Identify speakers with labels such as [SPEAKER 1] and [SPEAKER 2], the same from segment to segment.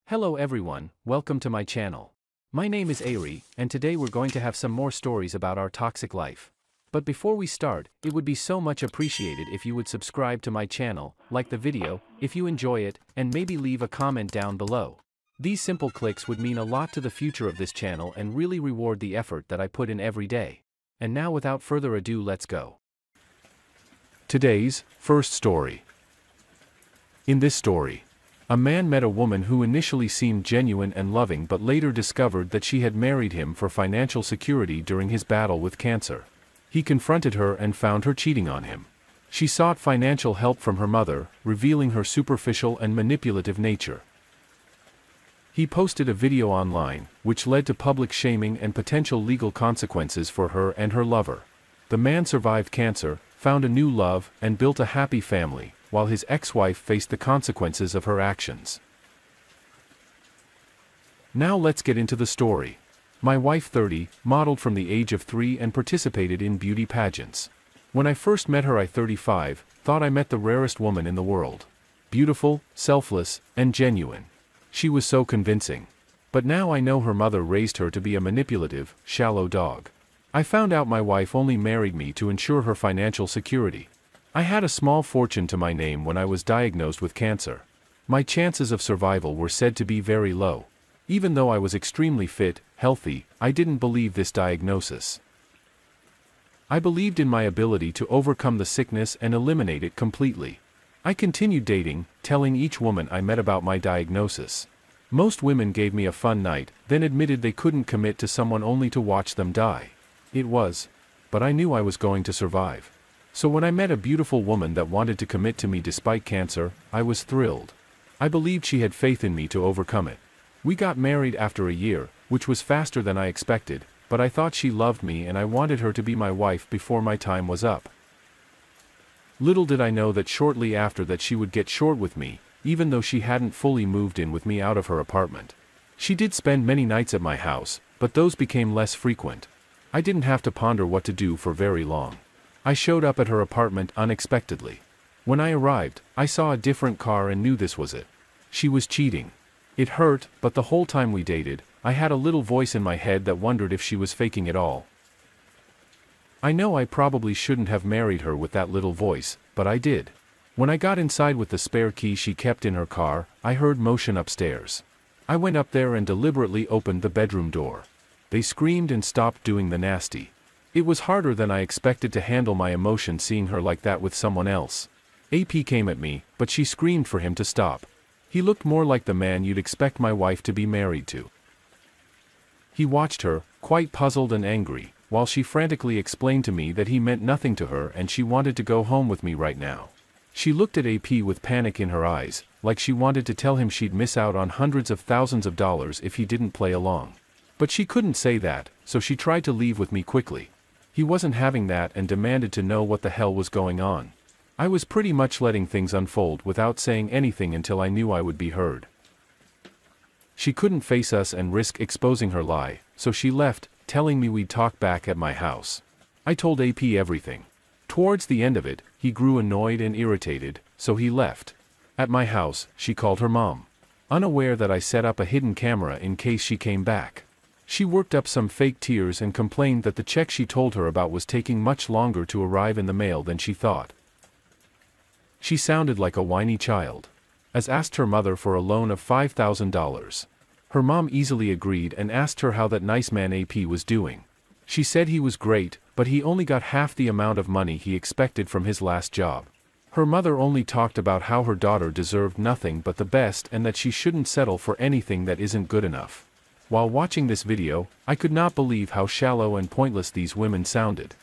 [SPEAKER 1] Hello everyone, welcome to my channel. My name is Ari, and today we're going to have some more stories about our toxic life. But before we start, it would be so much appreciated if you would subscribe to my channel, like the video, if you enjoy it, and maybe leave a comment down below. These simple clicks would mean a lot to the future of this channel and really reward the effort that I put in every day. And now without further ado, let's go. Today's first story. In this story, a man met a woman who initially seemed genuine and loving but later discovered that she had married him for financial security during his battle with cancer. He confronted her and found her cheating on him. She sought financial help from her mother, revealing her superficial and manipulative nature. He posted a video online, which led to public shaming and potential legal consequences for her and her lover. The man survived cancer, found a new love, and built a happy family, while his ex-wife faced the consequences of her actions. Now let's get into the story. My wife, 30, modeled from the age of 3 and participated in beauty pageants. When I first met her, 35, thought I met the rarest woman in the world. Beautiful, selfless, and genuine. She was so convincing. But now I know her mother raised her to be a manipulative, shallow dog. I found out my wife only married me to ensure her financial security. I had a small fortune to my name when I was diagnosed with cancer. My chances of survival were said to be very low. Even though I was extremely fit, healthy, I didn't believe this diagnosis. I believed in my ability to overcome the sickness and eliminate it completely. I continued dating, telling each woman I met about my diagnosis. Most women gave me a fun night, then admitted they couldn't commit to someone only to watch them die. But I knew I was going to survive. So when I met a beautiful woman that wanted to commit to me despite cancer, I was thrilled. I believed she had faith in me to overcome it. We got married after a year, which was faster than I expected, but I thought she loved me and I wanted her to be my wife before my time was up. Little did I know that shortly after that she would get short with me, even though she hadn't fully moved in with me out of her apartment. She did spend many nights at my house, but those became less frequent. I didn't have to ponder what to do for very long. I showed up at her apartment unexpectedly. When I arrived, I saw a different car and knew this was it. She was cheating. It hurt, but the whole time we dated, I had a little voice in my head that wondered if she was faking it all. I know I probably shouldn't have married her with that little voice, but I did. When I got inside with the spare key she kept in her car, I heard motion upstairs. I went up there and deliberately opened the bedroom door. They screamed and stopped doing the nasty. It was harder than I expected to handle my emotion seeing her like that with someone else. AP came at me, but she screamed for him to stop. He looked more like the man you'd expect my wife to be married to. He watched her, quite puzzled and angry, while she frantically explained to me that he meant nothing to her and she wanted to go home with me right now. She looked at AP with panic in her eyes, like she wanted to tell him she'd miss out on hundreds of thousands of dollars if he didn't play along. But she couldn't say that, so she tried to leave with me quickly. He wasn't having that and demanded to know what the hell was going on. I was pretty much letting things unfold without saying anything until I knew I would be heard. She couldn't face us and risk exposing her lie, so she left, telling me we'd talk back at my house. I told AP everything. Towards the end of it, he grew annoyed and irritated, so he left. At my house, she called her mom. Unaware that I set up a hidden camera in case she came back. She worked up some fake tears and complained that the check she told her about was taking much longer to arrive in the mail than she thought. She sounded like a whiny child. As asked her mother for a loan of $5,000. Her mom easily agreed and asked her how that nice man AP was doing. She said he was great, but he only got half the amount of money he expected from his last job. Her mother only talked about how her daughter deserved nothing but the best and that she shouldn't settle for anything that isn't good enough. While watching this video, I could not believe how shallow and pointless these women sounded.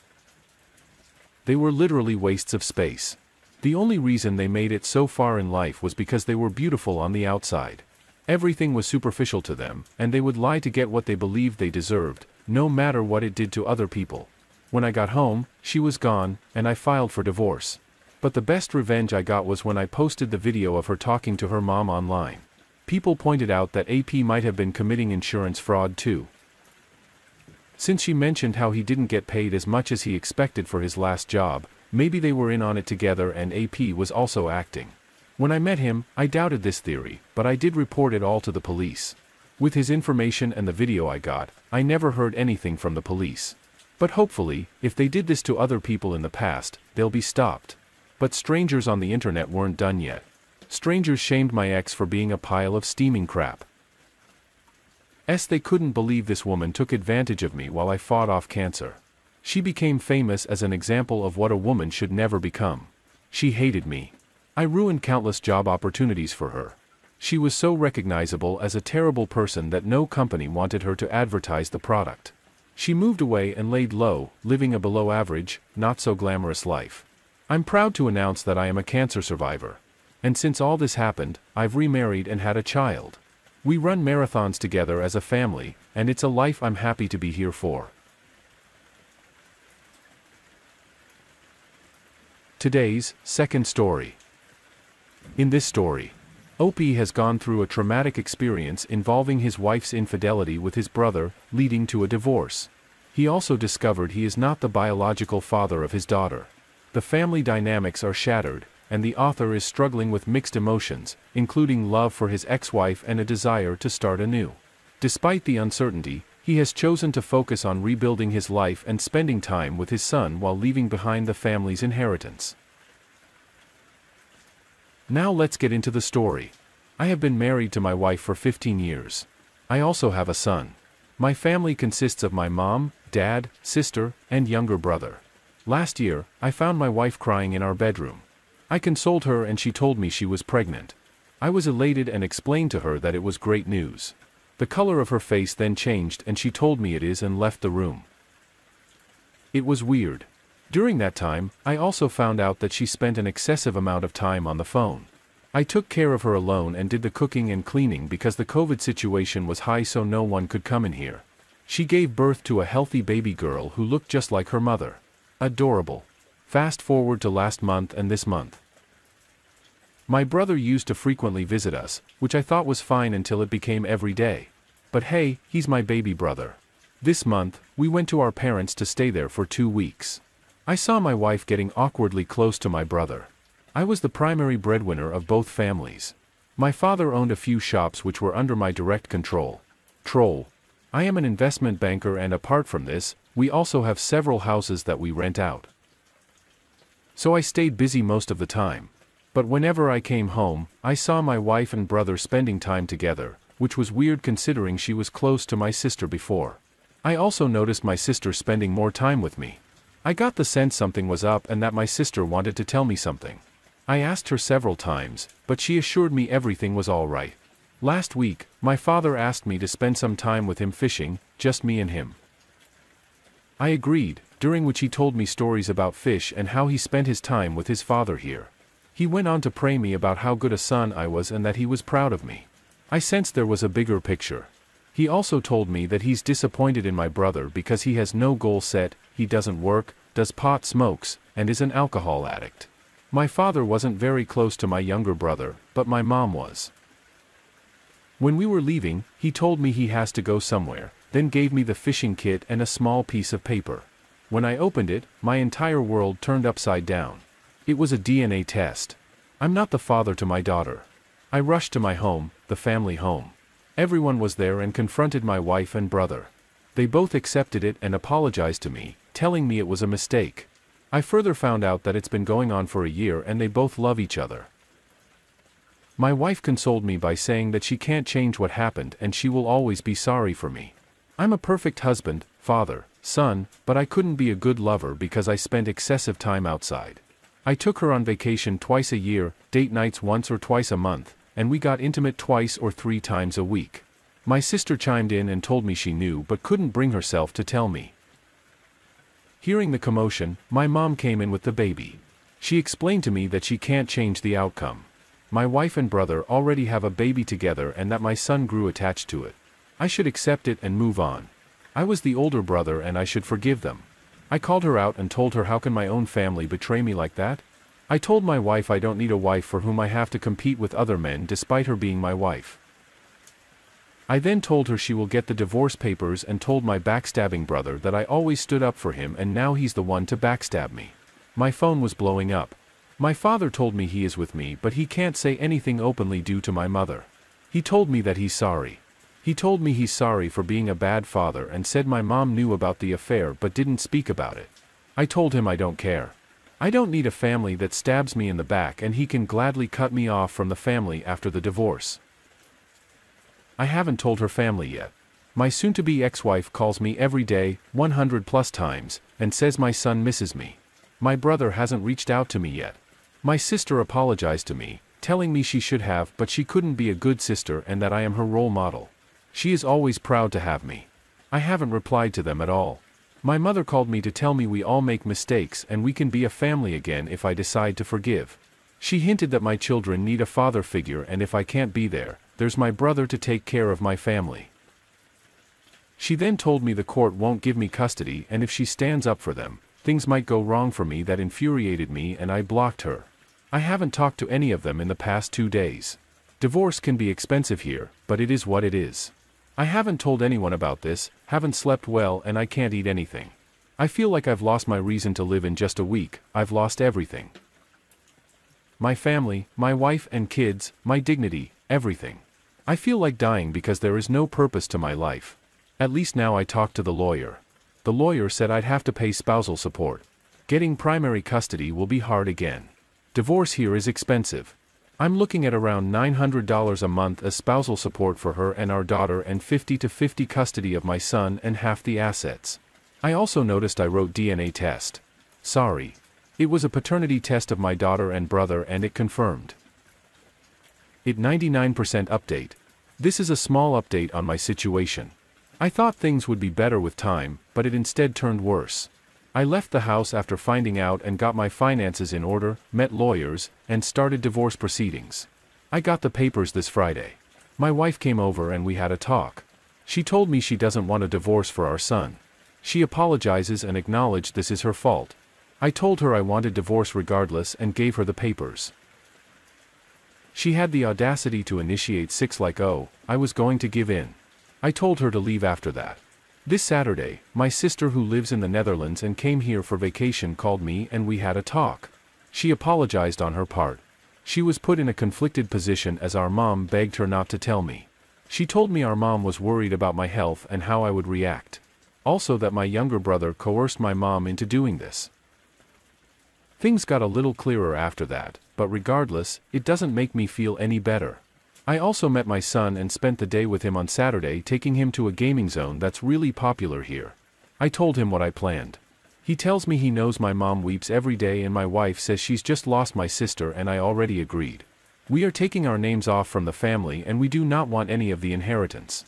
[SPEAKER 1] They were literally wastes of space. The only reason they made it so far in life was because they were beautiful on the outside. Everything was superficial to them, and they would lie to get what they believed they deserved, no matter what it did to other people. When I got home, she was gone, and I filed for divorce. But the best revenge I got was when I posted the video of her talking to her mom online. People pointed out that AP might have been committing insurance fraud too. Since she mentioned how he didn't get paid as much as he expected for his last job, maybe they were in on it together and AP was also acting. When I met him, I doubted this theory, but I did report it all to the police. With his information and the video I got, I never heard anything from the police. But hopefully, if they did this to other people in the past, they'll be stopped. But strangers on the internet weren't done yet. Strangers shamed my ex for being a pile of steaming crap. They couldn't believe this woman took advantage of me while I fought off cancer. She became famous as an example of what a woman should never become. She hated me. I ruined countless job opportunities for her. She was so recognizable as a terrible person that no company wanted her to advertise the product. She moved away and laid low, living a below-average, not-so-glamorous life. I'm proud to announce that I am a cancer survivor. And since all this happened, I've remarried and had a child. We run marathons together as a family, and it's a life I'm happy to be here for. Today's second story. In this story, OP has gone through a traumatic experience involving his wife's infidelity with his brother, leading to a divorce. He also discovered he is not the biological father of his daughter. The family dynamics are shattered, and the author is struggling with mixed emotions, including love for his ex-wife and a desire to start anew. Despite the uncertainty, he has chosen to focus on rebuilding his life and spending time with his son while leaving behind the family's inheritance. Now let's get into the story. I have been married to my wife for 15 years. I also have a son. My family consists of my mom, dad, sister, and younger brother. Last year, I found my wife crying in our bedroom. I consoled her and she told me she was pregnant. I was elated and explained to her that it was great news. The color of her face then changed and she told me it is and left the room. It was weird. During that time, I also found out that she spent an excessive amount of time on the phone. I took care of her alone and did the cooking and cleaning because the COVID situation was high so no one could come in here. She gave birth to a healthy baby girl who looked just like her mother. Adorable. Fast forward to last month and this month. My brother used to frequently visit us, which I thought was fine until it became every day. But hey, he's my baby brother. This month, we went to our parents to stay there for 2 weeks. I saw my wife getting awkwardly close to my brother. I was the primary breadwinner of both families. My father owned a few shops which were under my direct control. I am an investment banker and apart from this, we also have several houses that we rent out. So I stayed busy most of the time. But whenever I came home, I saw my wife and brother spending time together, which was weird considering she was close to my sister before. I also noticed my sister spending more time with me. I got the sense something was up and that my sister wanted to tell me something. I asked her several times, but she assured me everything was all right. Last week, my father asked me to spend some time with him fishing, just me and him. I agreed, during which he told me stories about fish and how he spent his time with his father here. He went on to praise me about how good a son I was and that he was proud of me. I sensed there was a bigger picture. He also told me that he's disappointed in my brother because he has no goal set, he doesn't work, does pot, smokes, and is an alcohol addict. My father wasn't very close to my younger brother, but my mom was. When we were leaving, he told me he has to go somewhere, then gave me the fishing kit and a small piece of paper. When I opened it, my entire world turned upside down. It was a DNA test. I'm not the father to my daughter. I rushed to my home, the family home. Everyone was there and confronted my wife and brother. They both accepted it and apologized to me, telling me it was a mistake. I further found out that it's been going on for a year and they both love each other. My wife consoled me by saying that she can't change what happened and she will always be sorry for me. I'm a perfect husband, father, son, but I couldn't be a good lover because I spent excessive time outside. I took her on vacation twice a year, date nights once or twice a month, and we got intimate 2 or 3 times a week. My sister chimed in and told me she knew but couldn't bring herself to tell me. Hearing the commotion, my mom came in with the baby. She explained to me that she can't change the outcome. My wife and brother already have a baby together and that my son grew attached to it. I should accept it and move on. I was the older brother and I should forgive them. I called her out and told her how can my own family betray me like that? I told my wife I don't need a wife for whom I have to compete with other men despite her being my wife. I then told her she will get the divorce papers and told my backstabbing brother that I always stood up for him and now he's the one to backstab me. My phone was blowing up. My father told me he is with me, but he can't say anything openly due to my mother. He told me that he's sorry. He told me he's sorry for being a bad father and said my mom knew about the affair but didn't speak about it. I told him I don't care. I don't need a family that stabs me in the back, and he can gladly cut me off from the family after the divorce. I haven't told her family yet. My soon-to-be ex-wife calls me every day, 100+ times, and says my son misses me. My brother hasn't reached out to me yet. My sister apologized to me, telling me she should have, but she couldn't be a good sister and that I am her role model. She is always proud to have me. I haven't replied to them at all. My mother called me to tell me we all make mistakes and we can be a family again if I decide to forgive. She hinted that my children need a father figure, and if I can't be there, there's my brother to take care of my family. She then told me the court won't give me custody, and if she stands up for them, things might go wrong for me. That infuriated me and I blocked her. I haven't talked to any of them in the past 2 days. Divorce can be expensive here, but it is what it is. I haven't told anyone about this, haven't slept well, and I can't eat anything. I feel like I've lost my reason to live in just a week. I've lost everything. My family, my wife and kids, my dignity, everything. I feel like dying because there is no purpose to my life. At least now I talked to the lawyer. The lawyer said I'd have to pay spousal support. Getting primary custody will be hard again. Divorce here is expensive. I'm looking at around $900 a month as spousal support for her and our daughter, and 50-50 custody of my son and half the assets. I also noticed I wrote DNA test. Sorry. It was a paternity test of my daughter and brother and it confirmed it. 99% update. This is a small update on my situation. I thought things would be better with time, but it instead turned worse. I left the house after finding out and got my finances in order, met lawyers, and started divorce proceedings. I got the papers this Friday. My wife came over and we had a talk. She told me she doesn't want a divorce for our son. She apologizes and acknowledged this is her fault. I told her I wanted divorce regardless and gave her the papers. She had the audacity to initiate 6 like, oh, I was going to give in. I told her to leave after that. This Saturday, my sister who lives in the Netherlands and came here for vacation called me and we had a talk. She apologized on her part. She was put in a conflicted position as our mom begged her not to tell me. She told me our mom was worried about my health and how I would react. Also that my younger brother coerced my mom into doing this. Things got a little clearer after that, but regardless, it doesn't make me feel any better. I also met my son and spent the day with him on Saturday, taking him to a gaming zone that's really popular here. I told him what I planned. He tells me he knows my mom weeps every day and my wife says she's just lost my sister, and I already agreed. We are taking our names off from the family and we do not want any of the inheritance.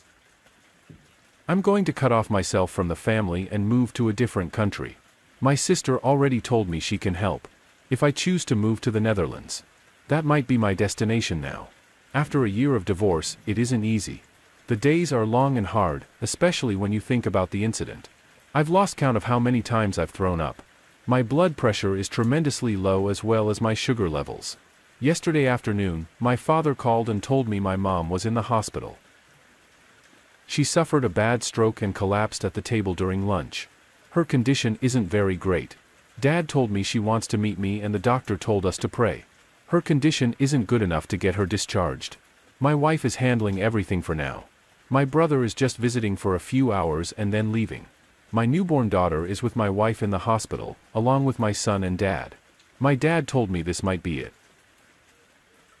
[SPEAKER 1] I'm going to cut off myself from the family and move to a different country. My sister already told me she can help. If I choose to move to the Netherlands, that might be my destination now. After a year of divorce, it isn't easy. The days are long and hard, especially when you think about the incident. I've lost count of how many times I've thrown up. My blood pressure is tremendously low as well as my sugar levels. Yesterday afternoon, my father called and told me my mom was in the hospital. She suffered a bad stroke and collapsed at the table during lunch. Her condition isn't very great. Dad told me she wants to meet me and the doctor told us to pray. Her condition isn't good enough to get her discharged. My wife is handling everything for now. My brother is just visiting for a few hours and then leaving. My newborn daughter is with my wife in the hospital, along with my son and dad. My dad told me this might be it.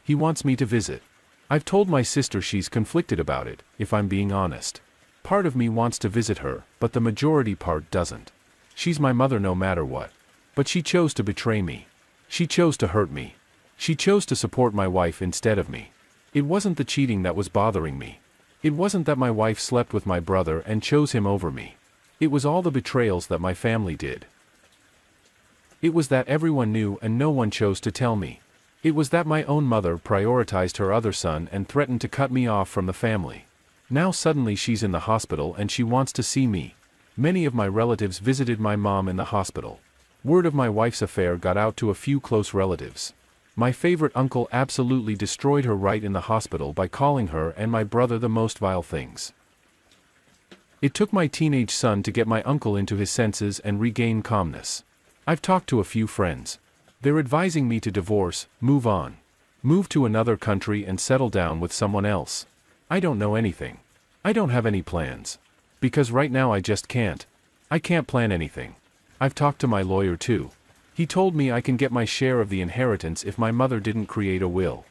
[SPEAKER 1] He wants me to visit. I've told my sister she's conflicted about it, if I'm being honest. Part of me wants to visit her, but the majority part doesn't. She's my mother no matter what. But she chose to betray me. She chose to hurt me. She chose to support my wife instead of me. It wasn't the cheating that was bothering me. It wasn't that my wife slept with my brother and chose him over me. It was all the betrayals that my family did. It was that everyone knew and no one chose to tell me. It was that my own mother prioritized her other son and threatened to cut me off from the family. Now suddenly she's in the hospital and she wants to see me. Many of my relatives visited my mom in the hospital. Word of my wife's affair got out to a few close relatives. My favorite uncle absolutely destroyed her right in the hospital by calling her and my brother the most vile things. It took my teenage son to get my uncle into his senses and regain calmness. I've talked to a few friends. They're advising me to divorce, move on. Move to another country and settle down with someone else. I don't know anything. I don't have any plans. Because right now I just can't. I can't plan anything. I've talked to my lawyer too. He told me I can get my share of the inheritance if my mother didn't create a will.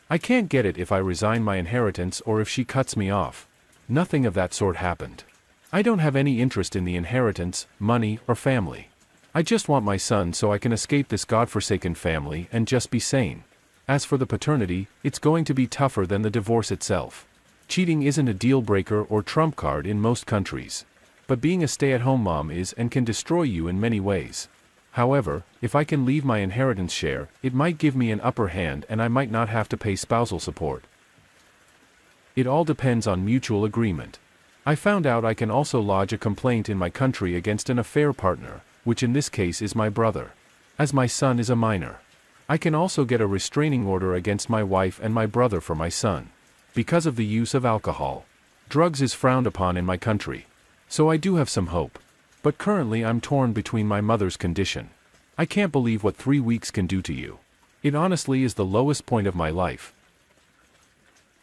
[SPEAKER 1] I can't get it if I resign my inheritance or if she cuts me off. Nothing of that sort happened. I don't have any interest in the inheritance, money, or family. I just want my son so I can escape this godforsaken family and just be sane. As for the paternity, it's going to be tougher than the divorce itself. Cheating isn't a deal breaker or trump card in most countries. But being a stay-at-home mom is and can destroy you in many ways. However, if I can leave my inheritance share, it might give me an upper hand and I might not have to pay spousal support. It all depends on mutual agreement. I found out I can also lodge a complaint in my country against an affair partner, which in this case is my brother. As my son is a minor. I can also get a restraining order against my wife and my brother for my son. Because of the use of alcohol. Drugs is frowned upon in my country. So I do have some hope. But currently I'm torn between my mother's condition. I can't believe what 3 weeks can do to you. It honestly is the lowest point of my life.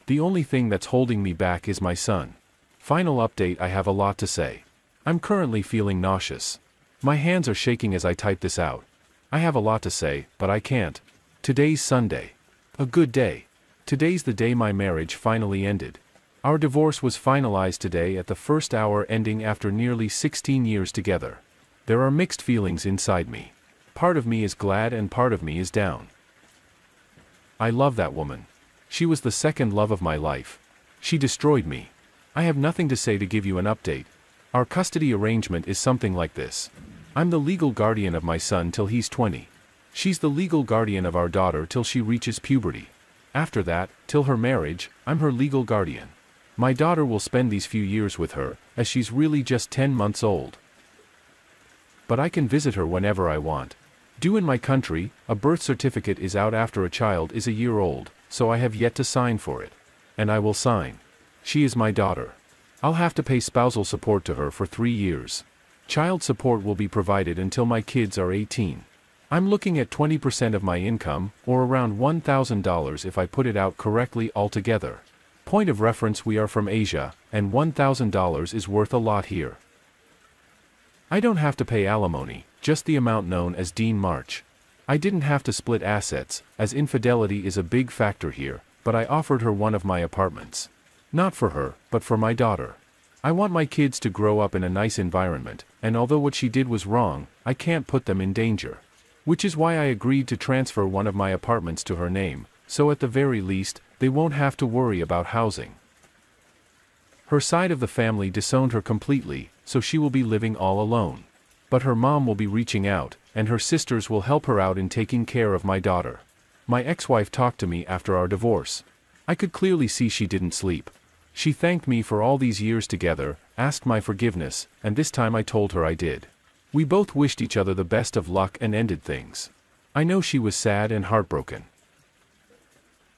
[SPEAKER 1] The only thing that's holding me back is my son. Final update: I have a lot to say. I'm currently feeling nauseous. My hands are shaking as I type this out. I have a lot to say, but I can't. Today's Sunday. A good day. Today's the day my marriage finally ended. Our divorce was finalized today at the first hour, ending after nearly 16 years together. There are mixed feelings inside me. Part of me is glad and part of me is down. I love that woman. She was the second love of my life. She destroyed me. I have nothing to say to give you an update. Our custody arrangement is something like this. I'm the legal guardian of my son till he's 20. She's the legal guardian of our daughter till she reaches puberty. After that, till her marriage, I'm her legal guardian. My daughter will spend these few years with her, as she's really just 10 months old. But I can visit her whenever I want. Due in my country, a birth certificate is out after a child is a year old, so I have yet to sign for it. And I will sign. She is my daughter. I'll have to pay spousal support to her for 3 years. Child support will be provided until my kids are 18. I'm looking at 20% of my income, or around $1,000 if I put it out correctly altogether. Point of reference: we are from Asia, and $1,000 is worth a lot here. I don't have to pay alimony, just the amount known as Dean March. I didn't have to split assets, as infidelity is a big factor here, but I offered her one of my apartments. Not for her, but for my daughter. I want my kids to grow up in a nice environment, and although what she did was wrong, I can't put them in danger. Which is why I agreed to transfer one of my apartments to her name, so at the very least, they won't have to worry about housing. Her side of the family disowned her completely, so she will be living all alone. But her mom will be reaching out, and her sisters will help her out in taking care of my daughter. My ex-wife talked to me after our divorce. I could clearly see she didn't sleep. She thanked me for all these years together, asked my forgiveness, and this time I told her I did. We both wished each other the best of luck and ended things. I know she was sad and heartbroken.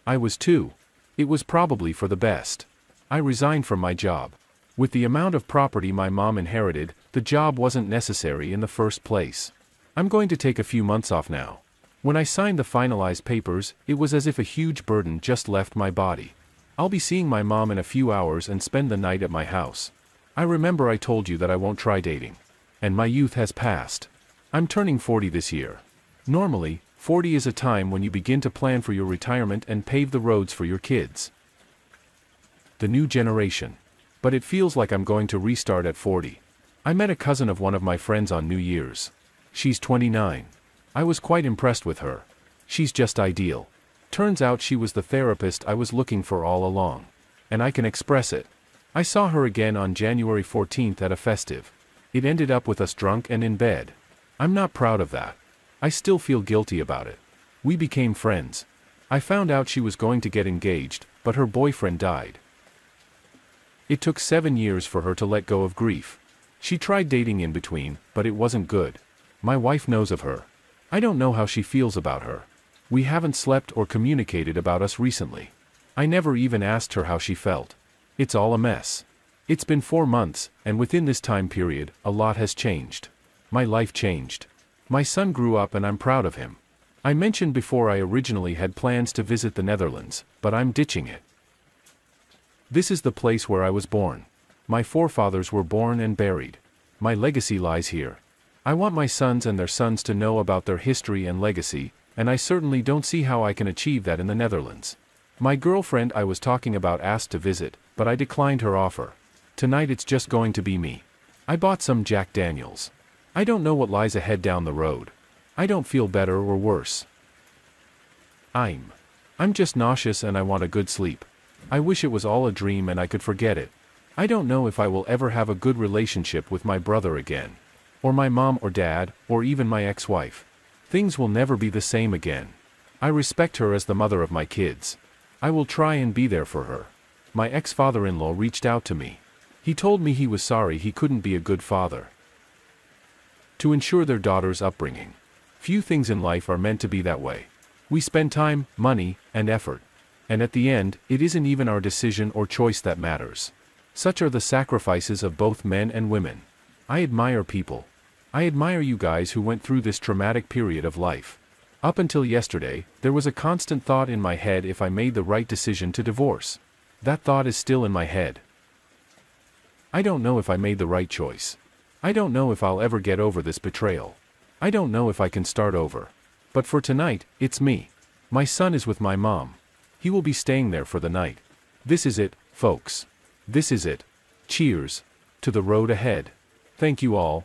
[SPEAKER 1] I was too. It was probably for the best. I resigned from my job. With the amount of property my mom inherited, the job wasn't necessary in the first place. I'm going to take a few months off now. When I signed the finalized papers, it was as if a huge burden just left my body. I'll be seeing my mom in a few hours and spend the night at my house. I remember I told you that I won't try dating. And my youth has passed. I'm turning 40 this year. Normally, 40 is a time when you begin to plan for your retirement and pave the roads for your kids. The new generation. But it feels like I'm going to restart at 40. I met a cousin of one of my friends on New Year's. She's 29. I was quite impressed with her. She's just ideal. Turns out she was the therapist I was looking for all along. And I can express it. I saw her again on January 14th at a festive. It ended up with us drunk and in bed. I'm not proud of that. I still feel guilty about it. We became friends. I found out she was going to get engaged, but her boyfriend died. It took 7 years for her to let go of grief. She tried dating in between, but it wasn't good. My wife knows of her. I don't know how she feels about her. We haven't slept or communicated about us recently. I never even asked her how she felt. It's all a mess. It's been 4 months, and within this time period, a lot has changed. My life changed. My son grew up and I'm proud of him. I mentioned before I originally had plans to visit the Netherlands, but I'm ditching it. This is the place where I was born. My forefathers were born and buried. My legacy lies here. I want my sons and their sons to know about their history and legacy, and I certainly don't see how I can achieve that in the Netherlands. My girlfriend I was talking about asked to visit, but I declined her offer. Tonight it's just going to be me. I bought some Jack Daniels. I don't know what lies ahead down the road. I don't feel better or worse. I'm just nauseous and I want a good sleep. I wish it was all a dream and I could forget it. I don't know if I will ever have a good relationship with my brother again. Or my mom or dad, or even my ex-wife. Things will never be the same again. I respect her as the mother of my kids. I will try and be there for her. My ex-father-in-law reached out to me. He told me he was sorry he couldn't be a good father to ensure their daughter's upbringing. Few things in life are meant to be that way. We spend time, money, and effort. And at the end, it isn't even our decision or choice that matters. Such are the sacrifices of both men and women. I admire people. I admire you guys who went through this traumatic period of life. Up until yesterday, there was a constant thought in my head if I made the right decision to divorce. That thought is still in my head. I don't know if I made the right choice. I don't know if I'll ever get over this betrayal. I don't know if I can start over. But for tonight, it's me. My son is with my mom. He will be staying there for the night. This is it, folks. This is it. Cheers to the road ahead. Thank you all.